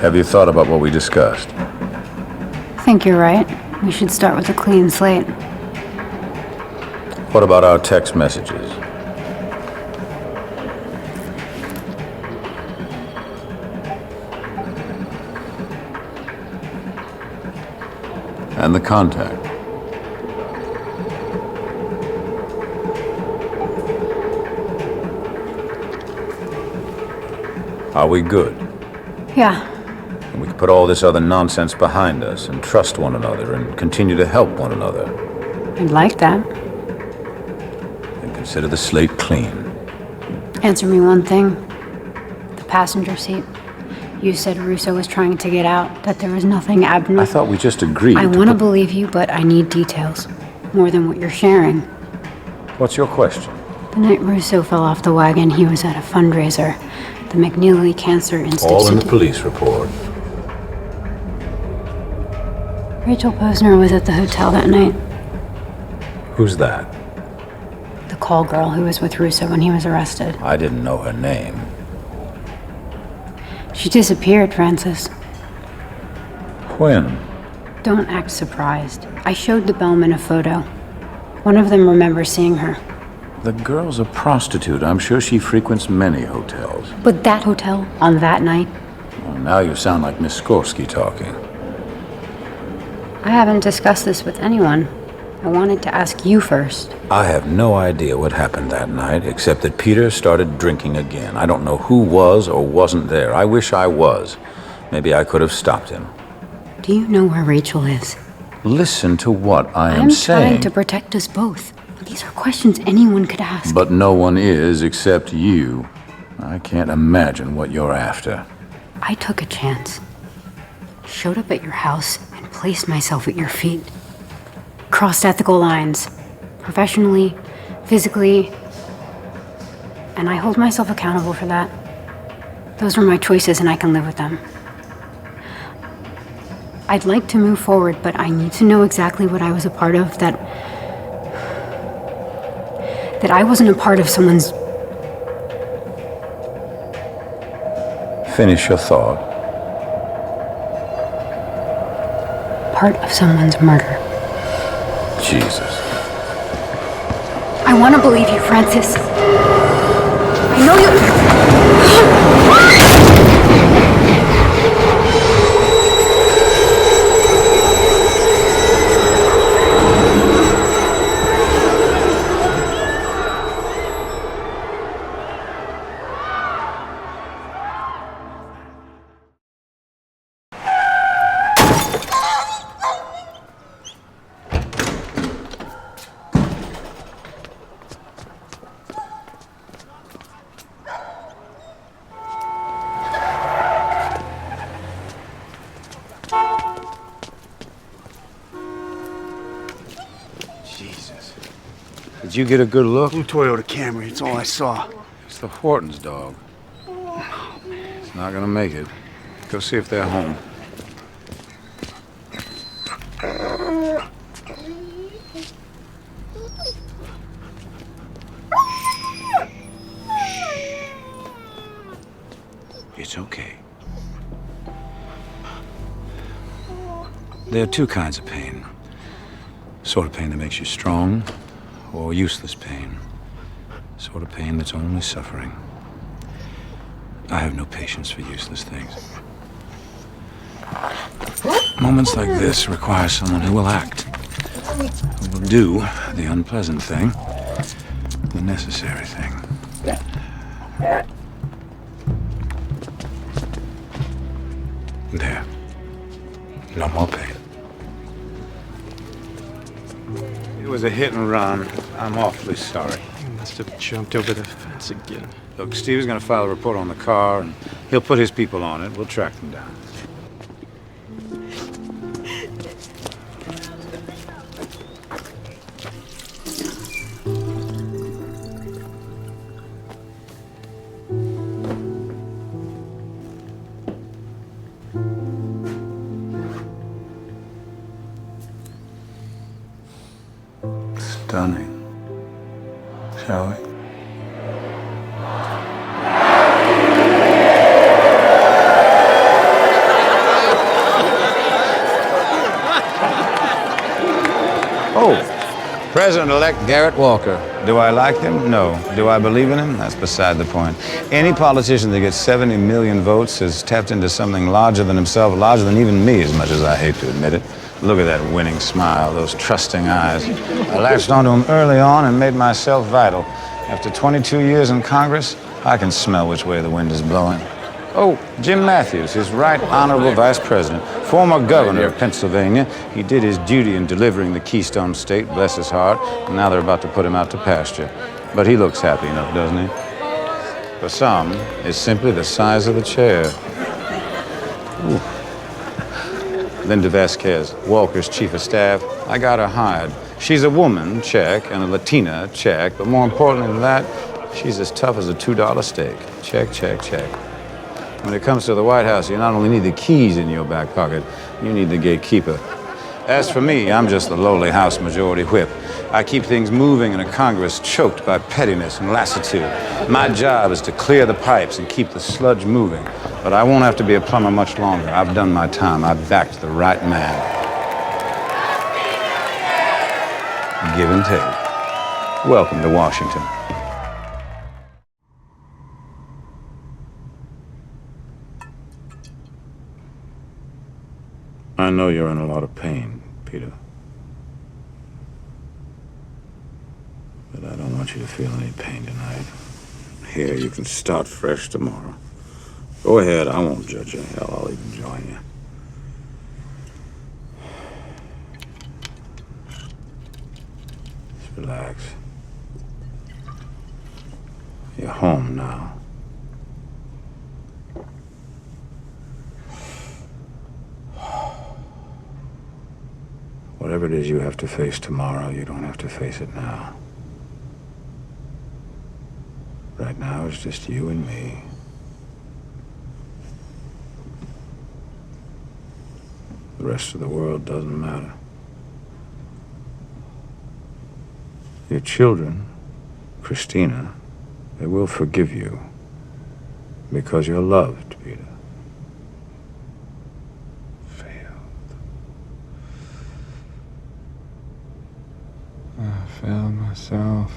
Have you thought about what we discussed? I think you're right. We should start with a clean slate. What about our text messages? And the contact. Are we good? Yeah. And we can put all this other nonsense behind us and trust one another and continue to help one another. I'd like that. And consider the slate clean. Answer me one thing. The passenger seat. You said Russo was trying to get out, that there was nothing abnormal. I thought we just agreed. I want to believe you, but I need details. More than what you're sharing. What's your question? The night Russo fell off the wagon, he was at a fundraiser. The McNeely Cancer Institute. All in the police report. Rachel Posner was at the hotel that night. Who's that? The call girl who was with Russo when he was arrested. I didn't know her name. She disappeared, Francis. When? Don't act surprised. I showed the bellman a photo. One of them remembers seeing her. The girl's a prostitute. I'm sure she frequents many hotels. But that hotel, on that night? Well, now you sound like Miss Skorsky talking. I haven't discussed this with anyone. I wanted to ask you first. I have no idea what happened that night, except that Peter started drinking again. I don't know who was or wasn't there. I wish I was. Maybe I could have stopped him. Do you know where Rachel is? Listen to what I am saying. I'm trying to protect us both. These are questions anyone could ask. But no one is except you. I can't imagine what you're after. I took a chance. Showed up at your house and placed myself at your feet. Crossed ethical lines. Professionally, physically. And I hold myself accountable for that. Those were my choices and I can live with them. I'd like to move forward, but I need to know exactly what I was a part of, that I wasn't a part of someone's... Finish your thought. Part of someone's murder. Jesus. I want to believe you, Francis. I know you... Did you get a good look? Blue Toyota Camry, it's all I saw. It's the Hortons, dog. It's not gonna make it. Go see if they're home. It's okay. There are two kinds of pain. Sort of pain that makes you strong, or useless pain. Sort of pain that's only suffering. I have no patience for useless things. Moments like this require someone who will act. Who will do the unpleasant thing, the necessary thing. There. No more pain. It was a hit and run. I'm awfully sorry. He must have jumped over the fence again. Look, Steve is going to file a report on the car, and he'll put his people on it. We'll track them down. Stunning. Shall we? Oh, President-elect Garrett Walker. Do I like him? No. Do I believe in him? That's beside the point. Any politician that gets 70 million votes has tapped into something larger than himself, larger than even me, as much as I hate to admit it. Look at that winning smile, those trusting eyes. I latched onto him early on and made myself vital. After 22 years in Congress, I can smell which way the wind is blowing. Oh, Jim Matthews, his right honorable vice president, former governor of Pennsylvania. He did his duty in delivering the Keystone State, bless his heart, and now they're about to put him out to pasture. But he looks happy enough, doesn't he? For some, it's simply the size of the chair. Ooh. Linda Vasquez, Walker's chief of staff. I got her hired. She's a woman, check, and a Latina, check, but more importantly than that, she's as tough as a $2 steak. Check, check, check. When it comes to the White House, you not only need the keys in your back pocket, you need the gatekeeper. As for me, I'm just the lowly House Majority Whip. I keep things moving in a Congress choked by pettiness and lassitude. My job is to clear the pipes and keep the sludge moving. But I won't have to be a plumber much longer. I've done my time. I've backed the right man. Give and take. Welcome to Washington. I know you're in a lot of pain, Peter. But I don't want you to feel any pain tonight. Here, you can start fresh tomorrow. Go ahead, I won't judge you. Hell, I'll even join you. Just relax. You're home now. Whatever it is you have to face tomorrow, you don't have to face it now. Right now, it's just you and me. The rest of the world doesn't matter. Your children, Christina, they will forgive you because you're loved, Peter. I failed myself.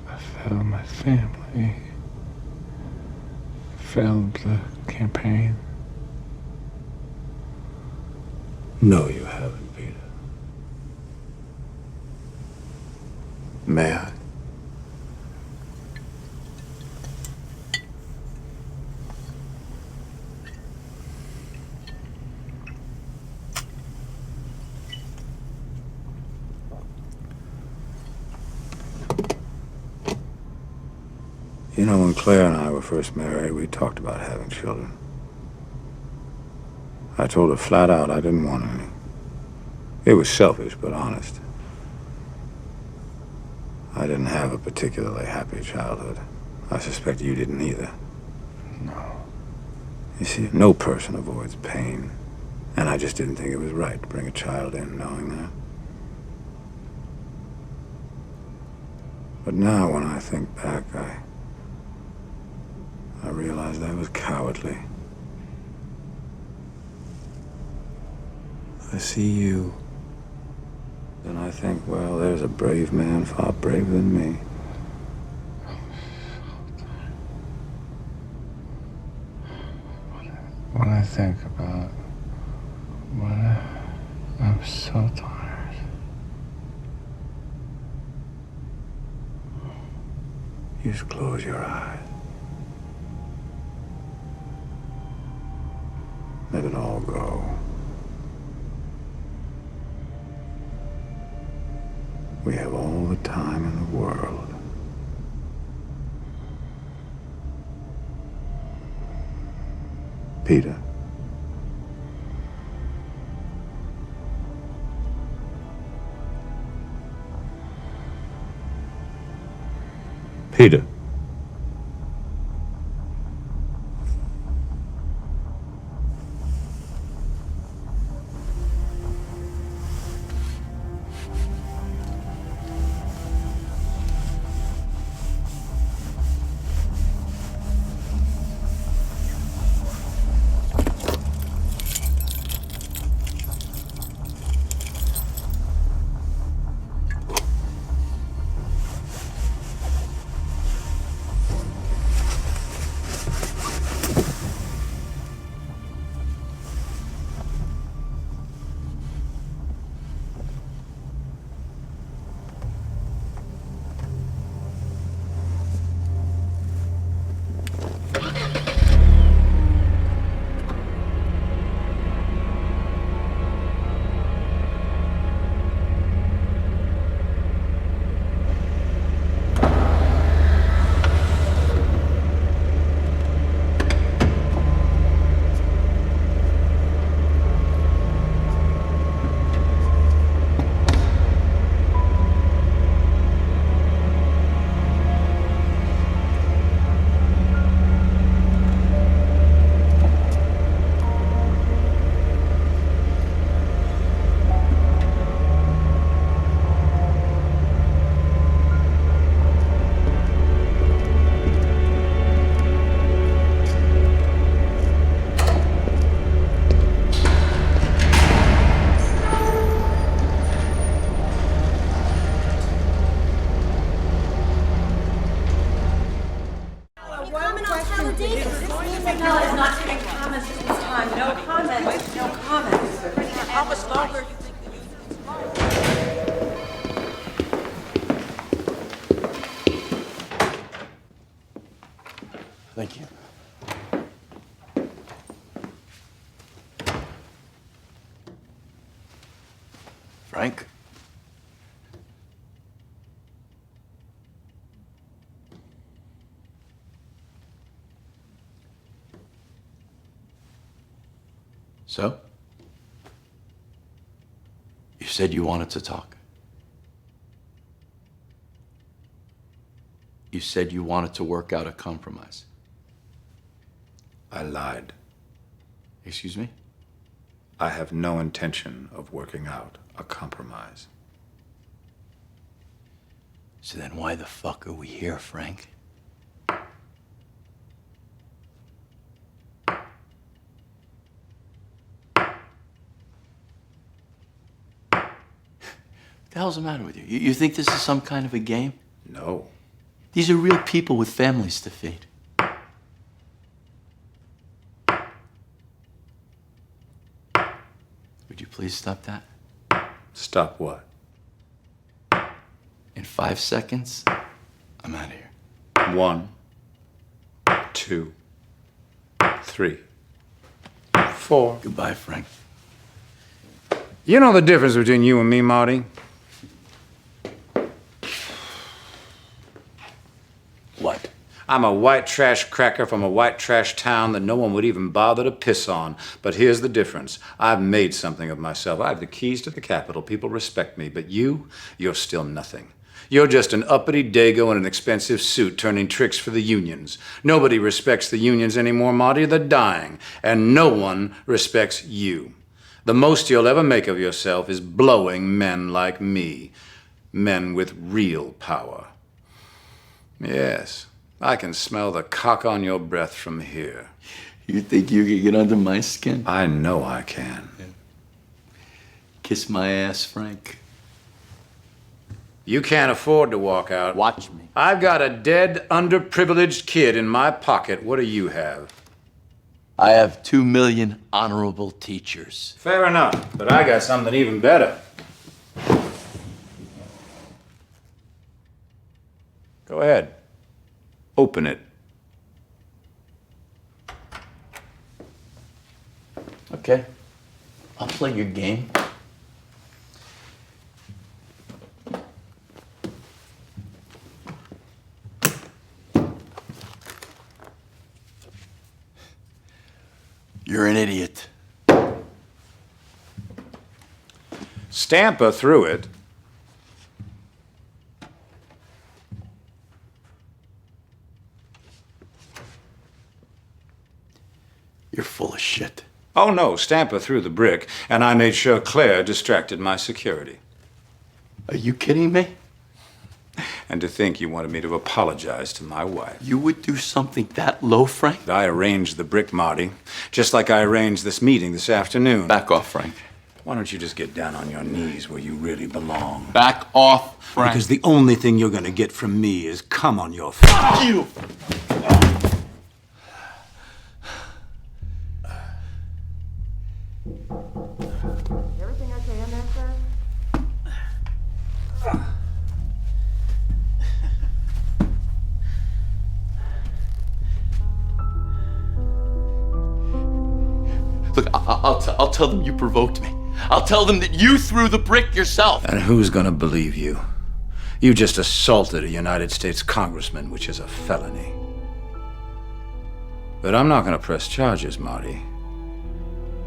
I failed my family. I failed the campaign. No, you haven't, Peter. May I? You know, when Claire and I were first married, we talked about having children. I told her flat out I didn't want any. It was selfish, but honest. I didn't have a particularly happy childhood. I suspect you didn't either. No. You see, no person avoids pain. And I just didn't think it was right to bring a child in knowing that. But now, when I think back, I realized I was cowardly. I see you, and I think, well, there's a brave man far braver than me. When I think about I'm so tired. You just close your eyes. Let it all go. We have all the time in the world. Peter. Peter. Why? Thank you. Frank? So? You said you wanted to talk. You said you wanted to work out a compromise. I lied. Excuse me? I have no intention of working out a compromise. So then why the fuck are we here, Frank? What the hell's the matter with you? You think this is some kind of a game? No. These are real people with families to feed. Would you please stop that? Stop what? In 5 seconds, I'm out of here. 1, 2, 3, 4. Goodbye, Frank. You know the difference between you and me, Marty? What? I'm a white trash cracker from a white trash town that no one would even bother to piss on. But here's the difference. I've made something of myself. I have the keys to the Capitol. People respect me. But you're still nothing. You're just an uppity dago in an expensive suit turning tricks for the unions. Nobody respects the unions anymore, Marty. They're dying. And no one respects you. The most you'll ever make of yourself is blowing men like me. Men with real power. Yes, I can smell the cock on your breath from here. You think you can get under my skin? I know I can. Kiss my ass, Frank. You can't afford to walk out. Watch me. I've got a dead, underprivileged kid in my pocket. What do you have? I have 2 million honorable teachers. Fair enough, but I got something even better. Go ahead. Open it. Okay. I'll play your game. You're an idiot. Stamper through it. You're full of shit. Oh no, Stamper threw the brick, and I made sure Claire distracted my security. Are you kidding me? And to think you wanted me to apologize to my wife. You would do something that low, Frank? I arranged the brick, Marty, just like I arranged this meeting this afternoon. Back off, Frank. Why don't you just get down on your knees where you really belong? Back off, Frank. Because the only thing you're gonna get from me is cum on your face. Fuck you! Everything okay in there, sir? Look, I'll tell them you provoked me. I'll tell them that you threw the brick yourself. And who's gonna believe you? You just assaulted a United States congressman, which is a felony. But I'm not gonna press charges, Marty.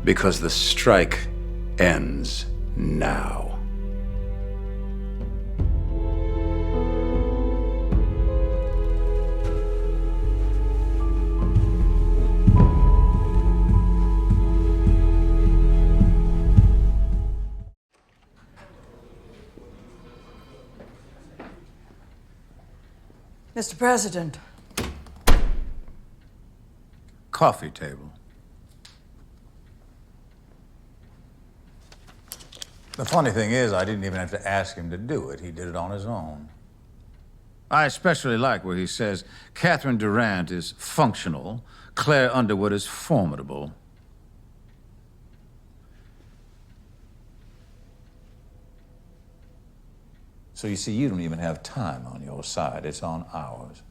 Because the strike ends now. Mr. President, Coffee table. The funny thing is, I didn't even have to ask him to do it. He did it on his own. I especially like where he says Catherine Durant is functional, Claire Underwood is formidable. So you see, you don't even have time on your side. It's on ours.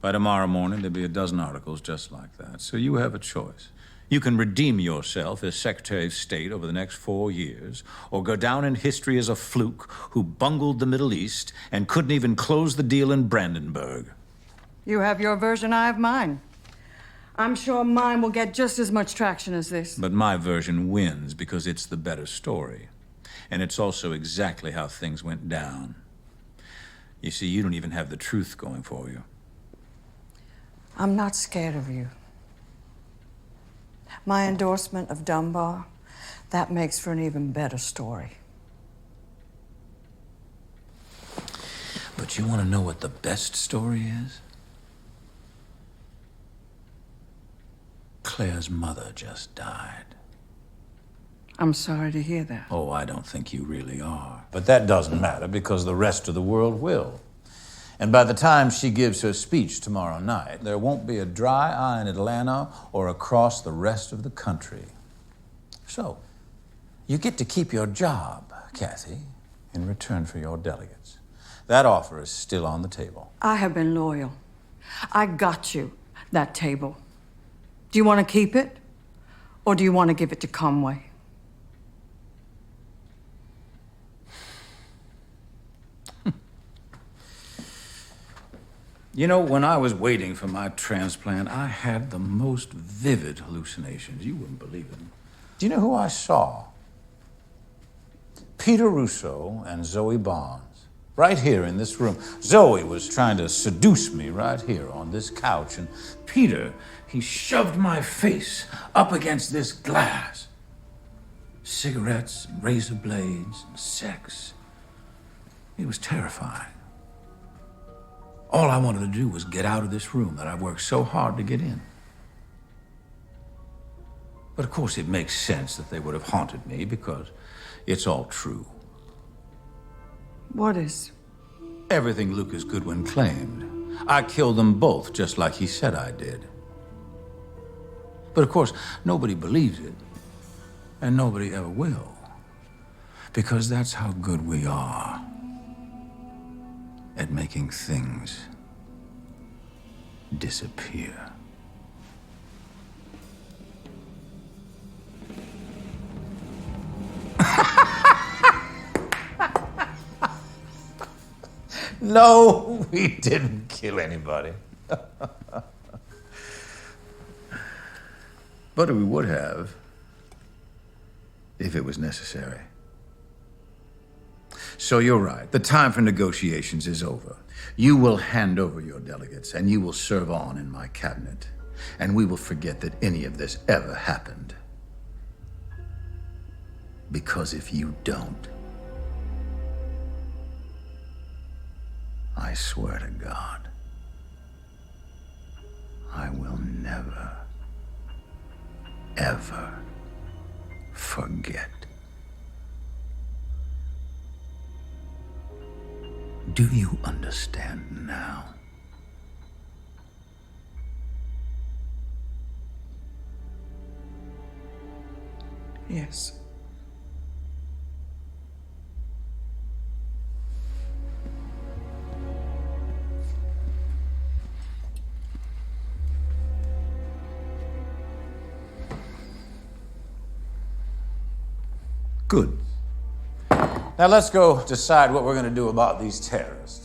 By tomorrow morning, there'll be a dozen articles just like that. So you have a choice. You can redeem yourself as Secretary of State over the next 4 years, or go down in history as a fluke who bungled the Middle East and couldn't even close the deal in Brandenburg. You have your version, I have mine. I'm sure mine will get just as much traction as this. But my version wins because it's the better story. And it's also exactly how things went down. You see, you don't even have the truth going for you. I'm not scared of you. My endorsement of Dunbar, that makes for an even better story. But you want to know what the best story is? Claire's mother just died. I'm sorry to hear that. Oh, I don't think you really are. But that doesn't matter because the rest of the world will. And by the time she gives her speech tomorrow night, there won't be a dry eye in Atlanta or across the rest of the country. So, you get to keep your job, Kathy, in return for your delegates. That offer is still on the table. I have been loyal. I got you that table. Do you want to keep it? Or do you want to give it to Conway? You know, when I was waiting for my transplant, I had the most vivid hallucinations. You wouldn't believe it. Do you know who I saw? Peter Russo and Zoe Barnes, right here in this room. Zoe was trying to seduce me right here on this couch, and Peter, he shoved my face up against this glass. Cigarettes, and razor blades, and sex. It was terrifying. All I wanted to do was get out of this room that I worked so hard to get in. But of course it makes sense that they would have haunted me because it's all true. What is? Everything Lucas Goodwin claimed. I killed them both just like he said I did. But of course, nobody believes it. And nobody ever will. Because that's how good we are at making things disappear. No, we didn't kill anybody. But we would have if it was necessary. So you're right. The time for negotiations is over. You will hand over your delegates, and you will serve on in my cabinet. And we will forget that any of this ever happened. Because if you don't, I swear to God, I will never, ever forget. Do you understand now? Yes. Good. Now let's go decide what we're going to do about these terrorists.